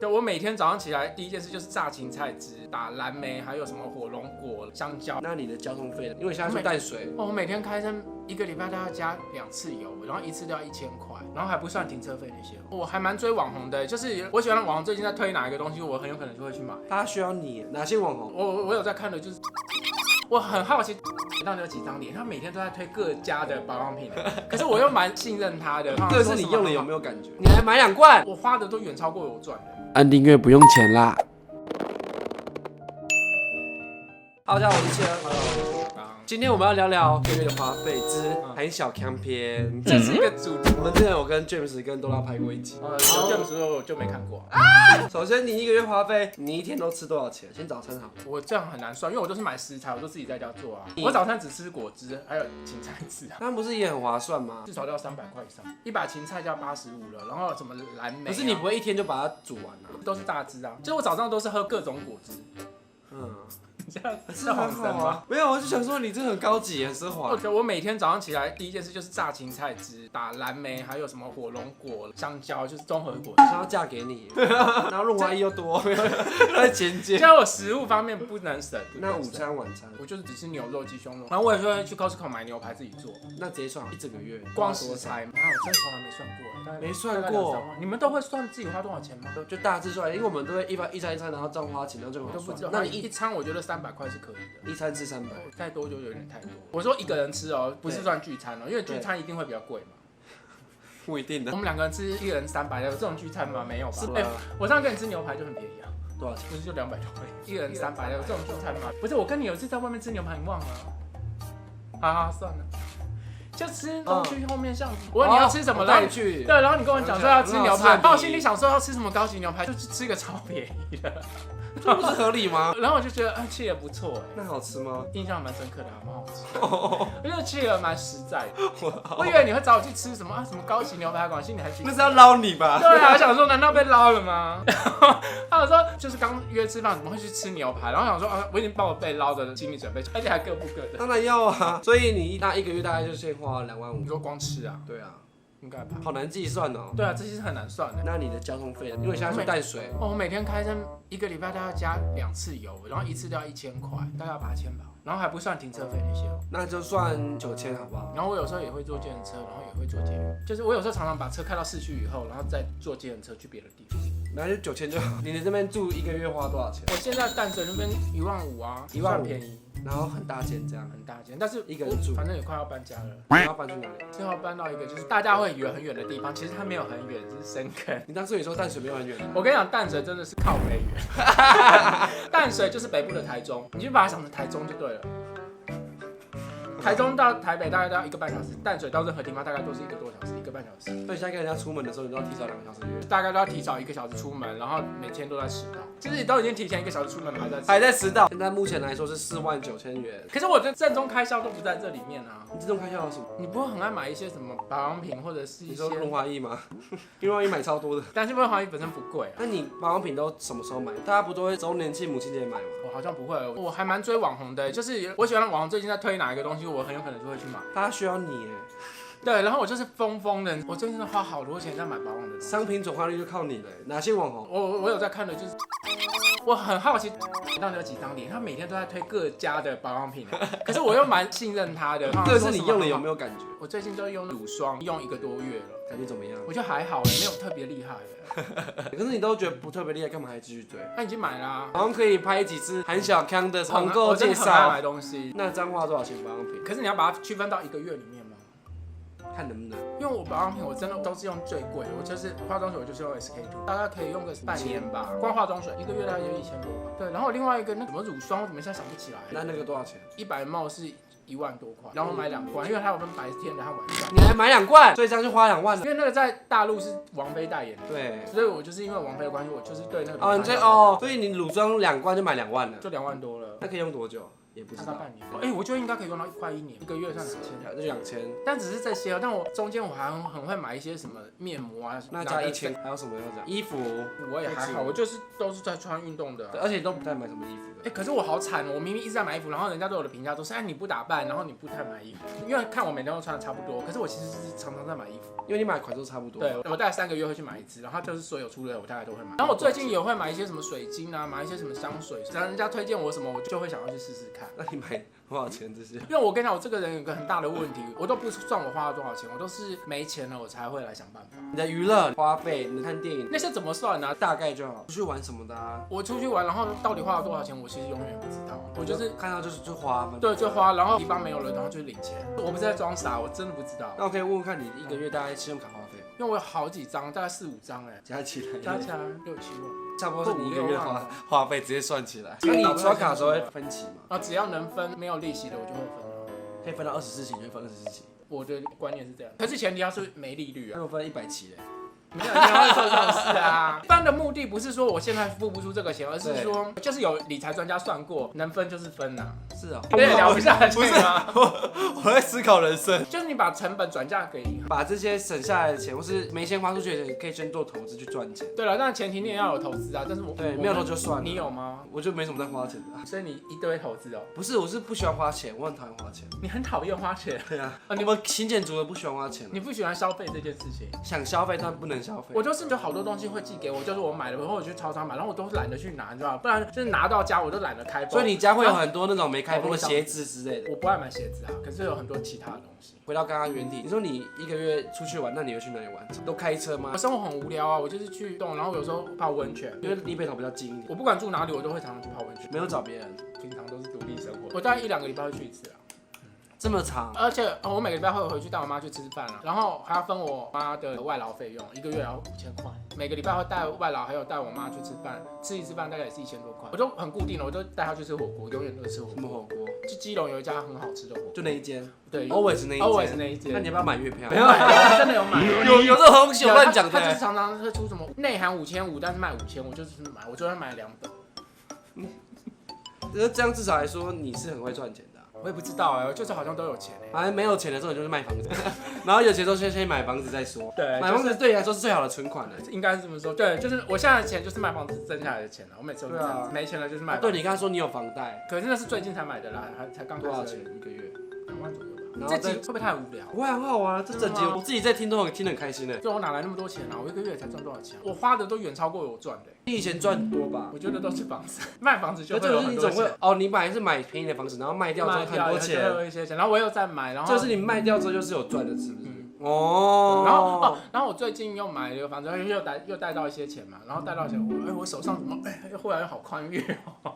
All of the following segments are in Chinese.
对，我每天早上起来第一件事就是榨芹菜汁、打蓝莓，还有什么火龙果、香蕉。那你的交通费呢？因为现在住淡水，我每天开车一个礼拜都要加2次油，然后一次都要1000块，然后还不算停车费那些。我还蛮追网红的，就是我喜欢网红最近在推哪一个东西，我很有可能就会去买。大家需要你哪些网红？我有在看的，就是我很好奇到底有几张脸，他每天都在推各家的保养品，可是我又蛮信任他的。这是你用的有没有感觉？你还买2罐，我花的都远超过我赚的。按订阅不用钱啦。Hello， 大家好，我是谢恩。今天我们要聊聊1个月的花费之很小康篇，这是一个主题。我们之前有跟 James 跟多拉拍过一集。James 我就没看过。首先，你1个月花费，你一天都吃多少钱？先早餐好。我这样很难算，因为我都是买食材，我都自己在家做啊。我早餐只吃果汁，还有芹菜汁啊。那不是也很划算吗？至少都要300块以上，一把芹菜就要85了，然后什么蓝莓。可是你不会一天就把它煮完啊？都是大汁啊，就是我早上都是喝各种果汁。这样是很好啊。没有，我就想说你这很高级，很奢华。我每天早上起来第一件事就是榨芹菜汁、打蓝莓，还有什么火龙果、香蕉，就是综合果汁。想要嫁给你，然后润滑液又多，在简介。像我食物方面不能省。那午餐、晚餐，我就是只吃牛肉、鸡胸肉，然后我也会去 Costco 买牛排自己做。那直接算一整个月，光食材，我真的从来没算过，没算过。你们都会算自己花多少钱吗？就大致算，因为我们都会一餐一餐，然后这样花钱，然后就很都不知道。那你一餐我觉得300块是可以的。一餐吃300，再多就有点太多。我说一个人吃哦，不是算聚餐哦，因为聚餐一定会比较贵嘛。不一定的。我们2个人吃1个人300，有这种聚餐吗？没有吧？我上次跟你吃牛排就很便宜啊。多少钱？不是就200多块，1个人300，有这种聚餐吗？不是，我跟你有一次在外面吃牛排，你忘了？好，算了。就吃东区后面巷子，我问你要吃什么，然后你去，对，然后你跟我讲说要吃牛排，然后我心里想说要吃什么高级牛排，就去吃一个超便宜的。这不是合理吗？然后我就觉得，吃也不错哎。那好吃吗？印象蛮深刻的，还蛮好吃。我觉得去了蛮实在的。我以为你会找我去吃什么什么高级牛排馆，心里还去。那是要捞你吧？对啊，想说难道被捞了吗？他有说就是刚约吃饭，怎么会去吃牛排？然后想说我已经帮我被捞的心理准备，而且还各付各的。当然要啊，所以你那1个月大概就先花2万5。你说光吃啊？对啊。应该吧，好难计算哦。对啊，这些是很难算的。那你的交通费呢？因为现在住淡水。我每天开车一个礼拜都要加2次油，然后一次都要1000块，大概要8000吧，然后还不算停车费那些。那就算9000好不好？然后我有时候也会坐计程车，然后也会坐捷运，就是我有时候常常把车开到市区以后，然后再坐计程车去别的地方。那就9000就好。你这边住1个月花多少钱？我现在淡水那边1万5啊，1万便宜。然后很大间这样，很大间，但是一个人住，反正也快要搬家了。你要搬去哪里？最后搬到一个就是大家会以为很远的地方，其实它没有很远，就是深坑。你当初也说淡水没有很远。我跟你讲，淡水真的是靠北远。淡水就是北部的台中，你就把它想成台中就对了。台中到台北大概都要1个半小时，淡水到任何地方大概都是1个多小时，1个半小时。所以现在跟人家出门的时候，你都要提早2个小时约，大概都要提早1个小时出门，然后每天都在迟到。就是你都已经提前1个小时出门，还在迟到。现在目前来说是49000元，可是我的正中开销都不在这里面啊。你正中开销有什么？你不会很爱买一些什么保养品或者是一些？你说润滑液吗？润滑液买超多的，但是润滑液本身不贵啊。那你保养品都什么时候买？大家不都会周年庆、母亲节买吗？我好像不会，我还蛮追网红的，就是我喜欢网红最近在推哪一个东西，我很有可能就会去买。大家需要你耶。对，然后我就是疯的，我最近真的花好多钱在买保养的东西。商品转化率就靠你了。哪些网红？我有在看的，就是我很好奇到底有几张脸，他每天都在推各家的保养品，可是我又蛮信任他的。这是你用了有没有感觉？我最近都用乳霜，用1个多月了，感觉怎么样？我觉得还好，没有特别厉害。可是你都觉得不特别厉害，干嘛还继续追？那已经买啦，好像可以拍几次韩小康的团购介绍。买东西，那这样花多少钱保养品？可是你要把它区分到1个月里面吗？看能不能，因为我保养品我真的都是用最贵的，我就是化妆水，我就是用 SK2， 大概可以用个半年吧。光化妆水1个月大概就1000多吧。对，然后另外一个那什么乳霜，我怎么现在想不起来？那个多少钱？100ml 是1万多块，然后买2罐，因为它有分白天的和晚上。你还买2罐，所以这样就花2万了。因为那个在大陆是王菲代言的，对，所以我就是因为王菲的关系，我就是对那个你所以你乳霜2罐就买2万了，就2万多了。那可以用多久？也不知道。大概半年。我觉得应该可以用到快1年，一个月算2000，就2000。但只是这些，但我中间我还很会买一些什么面膜啊，那加1000，还有什么要讲？衣服我也还好，我就是都是在穿运动的，而且都不太买什么衣服的。可是我好惨哦，我明明一直在买衣服，然后人家对我的评价都是，你不打扮，然后你不太买衣服，因为看我每天都穿的差不多，可是我其实是常常在买衣服，因为你买款都差不多。对，我大概3个月会去买一次，然后就是所有出的我大概都会买。然后我最近也会买一些什么水晶啊，买一些什么香水，只要人家推荐我什么，我就会想要去试试看。那你买多少钱这些？因为我跟你讲，我这个人有个很大的问题，我都不算我花了多少钱，我都是没钱了我才会来想办法。你的娱乐花费，你看电影那些怎么算呢？大概就好。出去玩什么的啊？我出去玩，然后到底花了多少钱，我其实永远不知道。我就是看到就花嘛。对，就花，然后地方没有了，然后就领钱。我不是在装傻，我真的不知道。那我可以问问看你一个月大概信用卡花费？因为我有好几张，大概4、5张加起来6、7万，差不多是你一个月花费直接算起来。那你刷卡的时候会分期吗？只要能分没有利息的，我就会分。可以分到24期，就会分24期。我的观念是这样，可是前提要是没利率啊。那我分100期嘞。没有会做这种事啊！一般的目的不是说我现在付不出这个钱，而是说就是有理财专家算过，能分就是分呐。是啊，有点聊不下去吗？我在思考人生，就是你把成本转嫁给银行，把这些省下来的钱，或是没钱花出去的钱，可以先做投资去赚钱。对了，但前提你也要有投资啊。但是对没有投就算了。你有吗？我就没什么在花钱的。所以你一堆投资哦？不是，我是不喜欢花钱，我很讨厌花钱。你很讨厌花钱？对啊，你们勤俭族的不喜欢花钱。你不喜欢消费这件事情？想消费但不能消费。我就是好多东西会寄给我，就是我买了，然后我去超商买，然后我都懒得去拿，你知道吗？不然就是拿到家我都懒得开封。所以你家会有很多那种没开封的鞋子之类的。我不爱买鞋子啊，可是有很多其他的东西。回到刚刚原题，你说你一个月出去玩，那你会去哪里玩？都开车吗？我生活很无聊啊，我就是去动，然后有时候泡温泉，因为离北投比较近一点。我不管住哪里，我都会常常去泡温泉。没有找别人，平常都是独立生活。我大概1、2个礼拜会去一次啊。这么长，而且我每个礼拜会回去带我妈去吃饭啊，然后还要分我妈的外劳费用，一个月要5000块。每个礼拜会带外劳，还有带我妈去吃饭，吃一次饭大概也是1000多块。我都很固定了，我都带她去吃火锅，永远都是吃火锅。什么火锅？就基隆有一家很好吃的火锅，就那一间。对 ，always 那一间。那你要不要买月票？没有买，真的有买。有这种东西，我乱讲的。他就是常常会出什么内含5500，但是卖5000，我就是买，我昨天买了2本。这样至少来说你是很会赚钱的。我也不知道就是好像都有钱反正没有钱的时候你就是卖房子，然后有钱的时候先买房子再说。对，买房子对你来说是最好的存款了，应该是这么说。对，就是我现在的钱就是卖房子挣下来的钱了，我每次都这样子，没钱了就是卖房子。对，你刚才说你有房贷，可是那是最近才买的啦，才刚多少钱一个月？2万左右吧。这集会不会太无聊？不会很好啊，这整集我自己在听都听得很开心的。对，我哪来那么多钱啊？我一个月才赚多少钱？我花的都远超过我赚的。你以前赚多吧？我觉得都是房子，卖房子就会有很多钱。你本来是买便宜的房子，然后卖掉之后很多钱，有一些钱，然后我又再买，然后就是你卖掉之后就是有赚的，是不是？然后我最近又买了一个房子，又贷到一些钱嘛，然后贷到钱，我手上怎么忽然又好宽裕哦。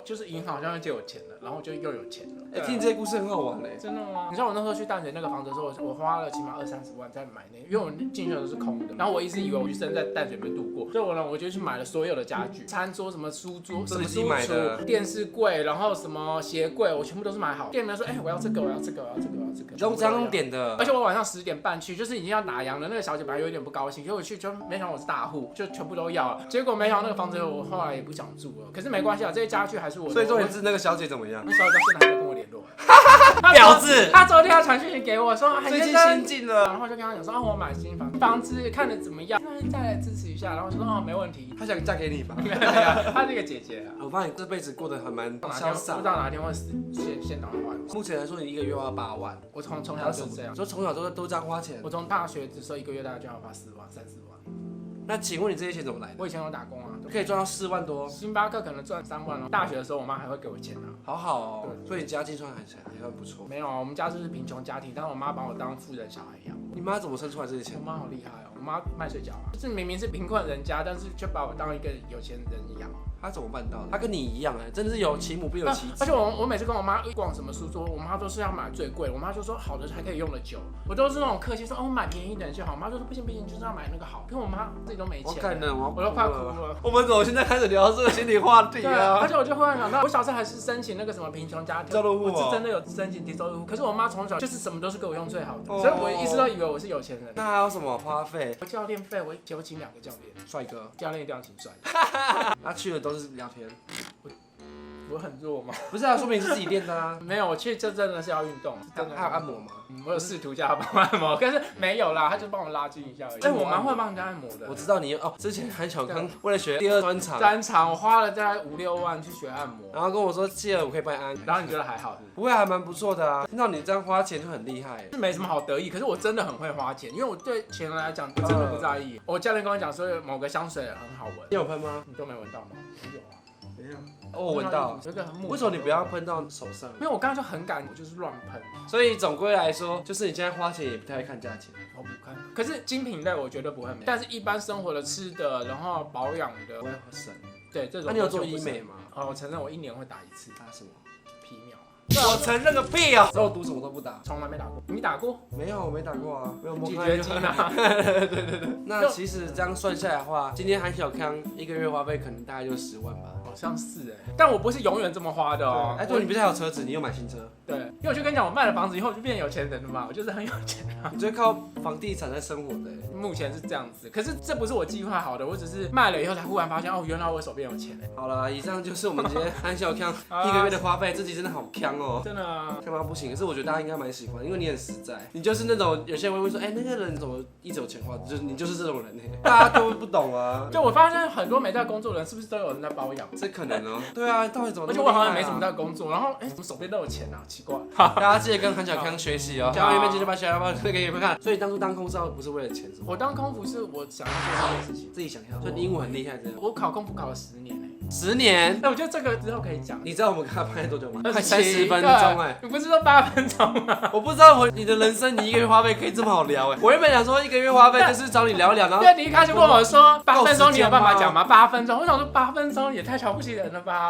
就是银行好像又借我钱了，然后就又有钱了。听这些故事很好玩嘞。真的吗？你知道我那时候去淡水那个房子的时候，我花了起码20-30万在买那个，因为我进去的都是空的。然后我一直以为我一生在淡水里面度过，所以我就去买了所有的家具，餐桌、什么书桌、什么书橱、电视柜，然后什么鞋柜，我全部都是买好。店员说，我要这个，我要这个，我要这个，我要这个。都这样点的。而且我晚上10点半去，就是已经要打烊了。那个小姐本来有点不高兴，结果我去就没想到我是大户，就全部都要了。结果没想到那个房子我后来也不想住了。可是没关系啊，这些家具还是我的。所以重点是那个小姐怎么样？那小姐到现在还在跟我联络。婊子！他昨天要传讯息给我说，最近新进了，然后就跟他讲说，我买新房子看得怎么样？再来支持一下。然后我说没问题。他想嫁给你吧？她是一个姐姐啊。我发现你这辈子过得还蛮潇洒，不知道哪天会先打电话。目前来说，你一个月花8万。我从小就是这样，说从小都这样花钱。我从大学的时候一个月大概就要花4万、3、4万。那请问你这些钱怎么来的？我以前有打工啊，可以赚到4万多。星巴克可能赚3万哦。大学的时候，我妈还会给我钱啊。好好哦，所以你家境算还算不错。没有啊，我们家就是贫穷家庭，但是我妈把我当富人小孩养。你妈怎么生出来这些钱？我妈好厉害哦，我妈卖水饺啊，就是明明是贫困人家，但是却把我当一个有钱人养。他怎么办到的？他跟你一样真的是有其母必有其子。而且我每次跟我妈逛什么书桌，我妈都是要买最贵的。我妈就说好的才可以用的久，我都是那种客气说我买便宜点就好。我妈就说不行，就是要买那个好。可我妈自己都没钱，我感人，我都快哭了。我们怎么现在开始聊这个心理话题啊？而且我就忽然想到，我小时候还是申请那个什么贫穷家庭，我是真的有申请低收入户。可是我妈从小就是什么都是给我用最好的，所以我一直都以为我是有钱人。那还有什么花费？教练费我请2个教练，帅哥，教练一定要请帅。他去的都是聊天。我很弱吗？不是啊，说明是自己练的啊。没有，我去这真的是要运动，真的还有按摩吗？我有试图叫他帮我按摩，但是没有啦，他就帮我拉筋一下而已。但我蛮会帮人家按摩的。我知道你哦，之前韩小康为了学第二专场，我花了大概5-6万去学按摩，然后跟我说借了我可以帮你按，然后你觉得还好是不是？不会还蛮不错的啊。听到你这样花钱就很厉害，是没什么好得意，可是我真的很会花钱，因为我对钱来讲我真的不在意。我教练跟我讲说某个香水很好闻，你有喷吗？你都没闻到吗？有啊。没有，我闻到。为什么你不要喷到手上？因为我刚刚就很赶，我就是乱喷。所以总归来说，就是你现在花钱也不太会看价钱。我不看。可是精品类我绝对不会买，但是一般生活的吃的，然后保养的，我也省。对这种。那你有做医美吗？我承认我1年会打1次。打什么？皮秒。我承认个屁啊！之后赌什么都不打，从来没打过。你打过？没有，我没打过啊，没有摸咀嚼肌啊。对。那其实这样算下来的话，今天韩小康1个月花费可能大概就10万吧。好像是但我不是永远这么花的哦。对，你不是还有车子，你又买新车？对，因为我就跟你讲，我卖了房子以后就变有钱人了嘛，我就是很有钱啊。你就靠房地产在生活的。目前是这样子，可是这不是我计划好的，我只是卖了以后才忽然发现，哦，原来我手边有钱好了，以上就是我们今天韩小康1个月的花费，自己真的好康哦，真的啊，干嘛不行？可是我觉得大家应该蛮喜欢，因为你很实在，你就是那种有些人会问说，那个人怎么一直有钱花，就是你就是这种人大家都不懂啊。就我发现很多没在工作的人，是不是都有人在包养？这可能哦。对啊，到底怎么？而且我好像没什么在工作，然后怎么手边都有钱啊？奇怪。大家记得跟韩小康学习哦。下面面记得把小号推给你们看。所以当初当空少不是为了钱是吗？我当空服是我想要做这件事情，自己想要。所以你英文很厉害这样。我考空服考了10年10年？我觉得这个之后可以讲。你知道我们跟他拍多久吗？快30分钟你不是说8分钟吗？我不知道你的人生，你1个月花费可以这么好聊我原本想说1个月花费就是找你聊一聊，然后对，你一开始问我说8分钟你有办法讲吗？8分钟，我想说8分钟也太瞧不起人了吧。